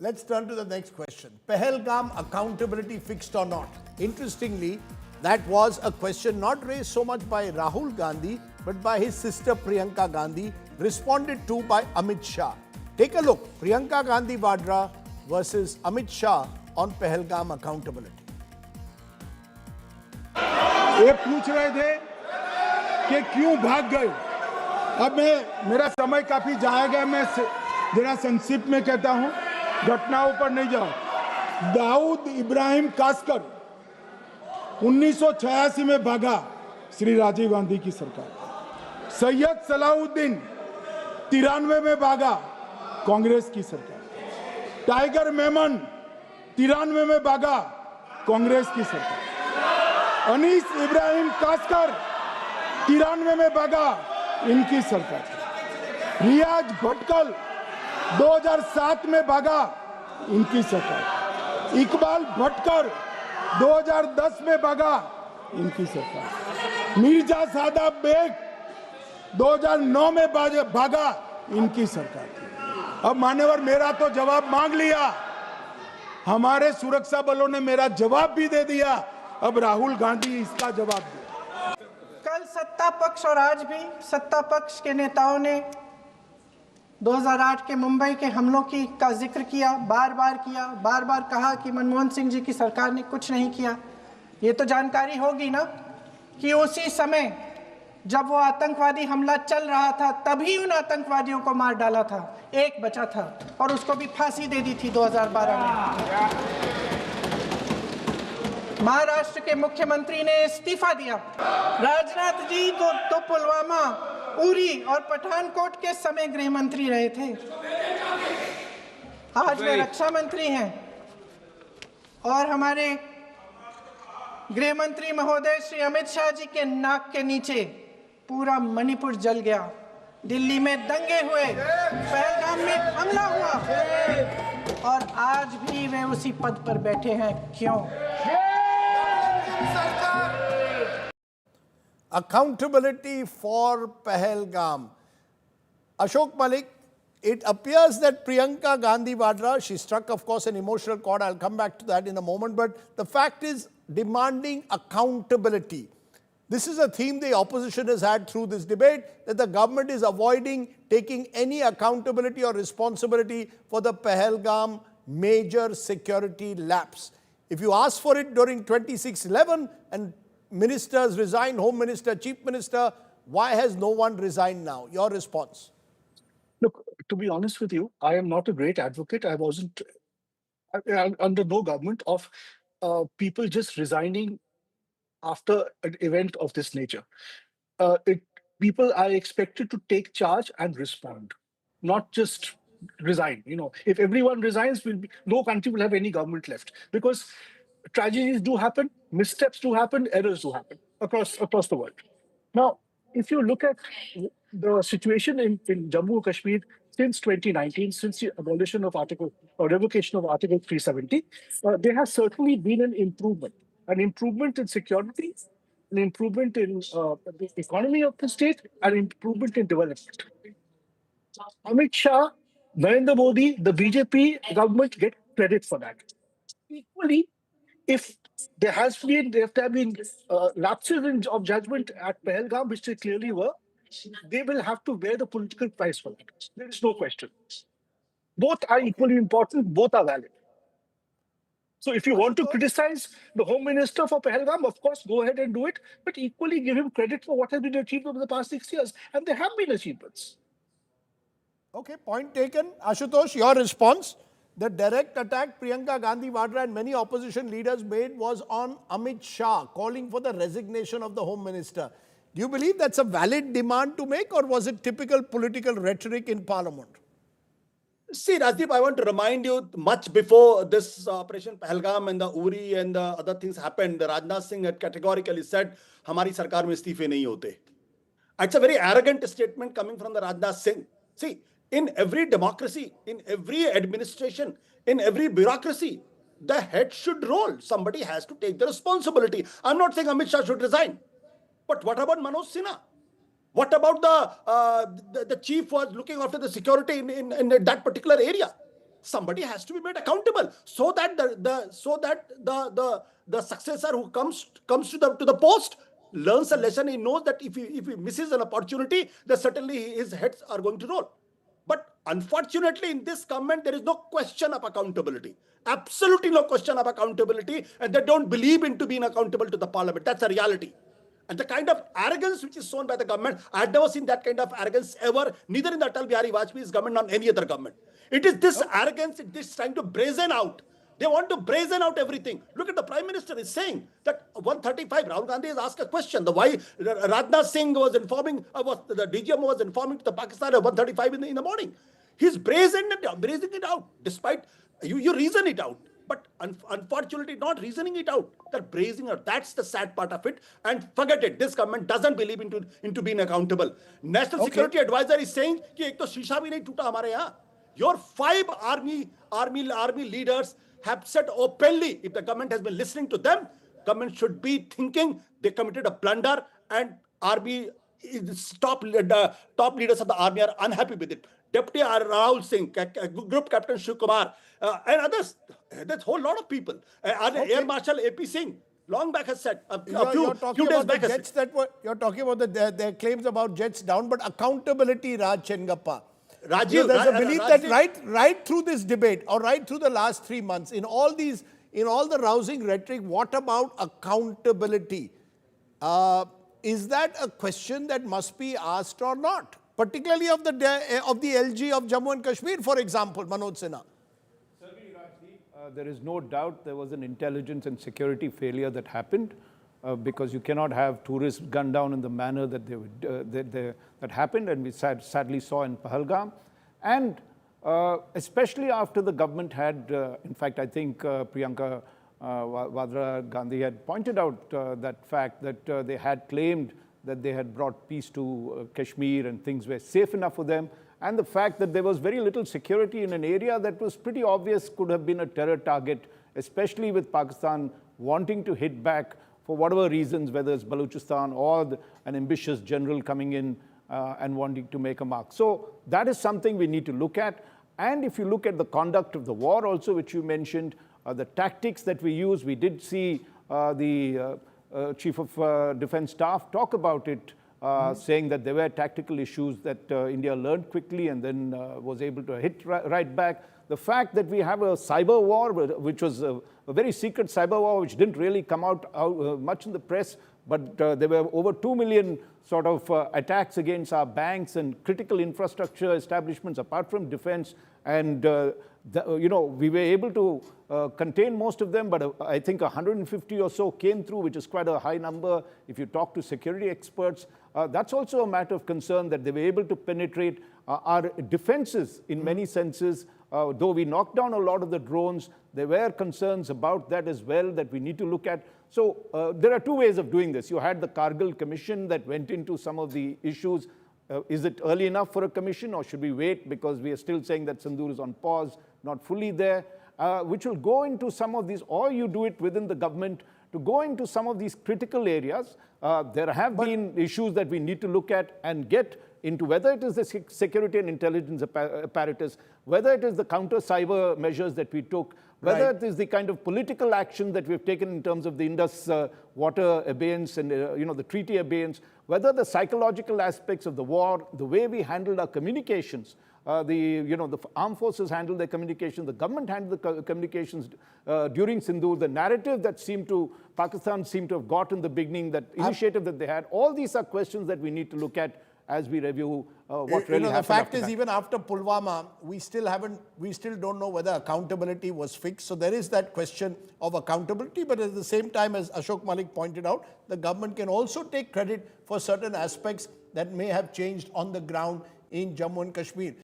Let's turn to the next question. Pahalgam accountability fixed or not? Interestingly, that was a question not raised so much by Rahul Gandhi, but by his sister Priyanka Gandhi, responded to by Amit Shah. Take a look. Priyanka Gandhi Vadra versus Amit Shah on Pahalgam accountability. ये पूछ रहे थे कि क्यों भाग गए। अब मेरा समय काफी जाएगा, मैं जरा संक्षिप्त में कहता हूं, घटनाओं पर नहीं जाऊं। दाऊद इब्राहिम कासकर 1986 में भागा, श्री राजीव गांधी की सरकार। सैयद सलाउद्दीन 93 में भागा, कांग्रेस की सरकार। टाइगर मेमन 93 में भागा, कांग्रेस की सरकार। अनीस इब्राहिम कासकर 93 में भागा, इनकी सरकार। रियाज भटकल 2007 में भागा, इनकी सरकार। इकबाल भटकर 2010 में भागा, इनकी सरकार। मिर्जा सादाब बेग 2009 में भागा, इनकी सरकार। अब मान्यवर, मेरा तो जवाब मांग लिया, हमारे सुरक्षा बलों ने मेरा जवाब भी दे दिया, अब राहुल गांधी इसका जवाब दे। कल सत्ता पक्ष और आज भी सत्ता पक्ष के नेताओं ने 2008 के मुंबई के हमलों का जिक्र किया, बार बार कहा कि मनमोहन सिंह जी की सरकार ने कुछ नहीं किया। ये तो जानकारी होगी ना कि उसी समय जब वो आतंकवादी हमला चल रहा था, तभी उन आतंकवादियों को मार डाला था, एक बचा था और उसको भी फांसी दे दी थी 2012 में। महाराष्ट्र के मुख्यमंत्री ने इस्तीफा दिया। राजनाथ जी तो पुलवामा, उरी और पठानकोट के समय गृह मंत्री रहे थे। आज वे रक्षा मंत्री हैं और हमारे गृह मंत्री महोदय श्री अमित शाह जी के नाक के नीचे पूरा मणिपुर जल गया। दिल्ली में दंगे हुए, पहलगाम में हमला हुआ और आज भी वे उसी पद पर बैठे हैं। क्यों? Accountability for Pahalgam. Ashok Malik, it appears that Priyanka Gandhi Vadra, she struck, of course, an emotional chord. I'll come back to that in a moment. But the fact is, demanding accountability. This is a theme the opposition has had through this debate, that the government is avoiding taking any accountability or responsibility for the Pahalgam major security lapse. If you ask for it during 26/11 and ministers resigned, Home Minister, Chief Minister, why has no one resigned now? Your response? Look, to be honest with you, I am not a great advocate. I wasn't under no government of people just resigning after an event of this nature. People are expected to take charge and respond, not just resign. You know, if everyone resigns, no country will have any government left, because tragedies do happen, missteps do happen, errors do happen across the world. Now, if you look at the situation in Jammu and Kashmir since 2019, since the abolition of revocation of Article 370, there has certainly been an improvement in security, an improvement in the economy of the state, an improvement in development. Amit Shah, Narendra Modi, the BJP government get credit for that. Equally, if there have been lapses of judgment at Pahalgam, which they clearly were, they will have to bear the political price for that. There is no question. Both are equally important, both are valid. So if you want to criticize the Home Minister for Pahalgam, of course, go ahead and do it, but equally give him credit for what has been achieved over the past 6 years. And there have been achievements. Okay, point taken. Ashutosh, your response? The direct attack Priyanka Gandhi Vadra and many opposition leaders made was on Amit Shah, calling for the resignation of the Home Minister. Do you believe that's a valid demand to make, or was it typical political rhetoric in Parliament? See, Rajdeep, I want to remind you, much before this Operation Pahalgam and the Uri and the other things happened, the Rajnath Singh had categorically said, "Hamari sarkar mein istife nahi hote." It's a very arrogant statement coming from the Rajnath Singh. See, in every democracy, in every administration, in every bureaucracy, the head should roll. Somebody has to take the responsibility. I'm not saying Amit Shah should resign. But what about Manoj Sinha? What about the chief who was looking after the security in that particular area? Somebody has to be made accountable so that the successor who comes to the post learns a lesson. He knows that if he misses an opportunity, then certainly his heads are going to roll. But unfortunately, in this government, there is no question of accountability. Absolutely no question of accountability, and they don't believe into being accountable to the parliament. That's a reality. And the kind of arrogance which is shown by the government, I had never seen that kind of arrogance ever, neither in the Atal Bihari Vajpayee's government nor any other government. It is this arrogance, it is trying to brazen out. They want to brazen out everything. Look at the Prime Minister is saying that 135, Rahul Gandhi has asked a question. The why Rajnath Singh was informing, the DGM was informing to the Pakistan at 135 in the morning. He's brazen it out, despite, you reason it out. But unfortunately, not reasoning it out. They're brazen it. That's the sad part of it. And forget it. This government doesn't believe into being accountable. National Security Advisor is saying कि एक तो शीशा भी नहीं टूटा हमारे यहाँ. Your 5 army leaders have said openly, if the government has been listening to them, government should be thinking they committed a blunder, and army top leaders of the army are unhappy with it. Deputy Rahul Singh, Group Captain Shiv Kumar, and others. There's a whole lot of people. Air Marshal AP Singh long back has said, a few days back has said. You're talking about their claims about jets down, but accountability, Raj Chengappa. Rajiv, there's a belief that right through this debate, or right through the last 3 months, in all the rousing rhetoric, what about accountability? Is that a question that must be asked or not? Particularly of the LG of Jammu and Kashmir, for example, Manoj Sinha. Certainly, Rajdeep, there is no doubt there was an intelligence and security failure that happened, because you cannot have tourists gunned down in the manner that that happened, and we sadly saw in Pahalgam. And especially after the government had, in fact, I think Priyanka Vadra Gandhi had pointed out that fact that they had claimed that they had brought peace to Kashmir and things were safe enough for them, and the fact that there was very little security in an area that was pretty obvious could have been a terror target, especially with Pakistan wanting to hit back for whatever reasons, whether it's Balochistan or an ambitious general coming in and wanting to make a mark. So that is something we need to look at. And if you look at the conduct of the war also, which you mentioned, the tactics that we use, we did see the Chief of Defense Staff talk about it, saying that there were tactical issues that India learned quickly and then was able to hit right back. The fact that we have a cyber war, which was a very secret cyber war, which didn't really come out much in the press, but there were over 2 million sort of attacks against our banks and critical infrastructure establishments apart from defense. And we were able to contain most of them, but I think 150 or so came through, which is quite a high number. If you talk to security experts, that's also a matter of concern, that they were able to penetrate our defenses in many senses. Though we knocked down a lot of the drones, there were concerns about that as well that we need to look at. So there are two ways of doing this. You had the Kargil Commission that went into some of the issues. Is it early enough for a commission, or should we wait, because we are still saying that Sindoor is on pause, not fully there, which will go into some of these, or you do it within the government to go into some of these critical areas. There have been issues that we need to look at and get into, whether it is the security and intelligence apparatus, whether it is the counter-cyber measures that we took, whether it is the kind of political action that we've taken in terms of the Indus water abeyance and the treaty abeyance, whether the psychological aspects of the war, the way we handled our communications, the armed forces handled their communications, the government handled the communications during Sindoor, the narrative that Pakistan seemed to have got in the beginning, that initiative that they had. All these are questions that we need to look at as we review what really happened. The fact is, even after Pulwama, we still don't know whether accountability was fixed. So there is that question of accountability, but at the same time, as Ashok Malik pointed out, the government can also take credit for certain aspects that may have changed on the ground in Jammu and Kashmir.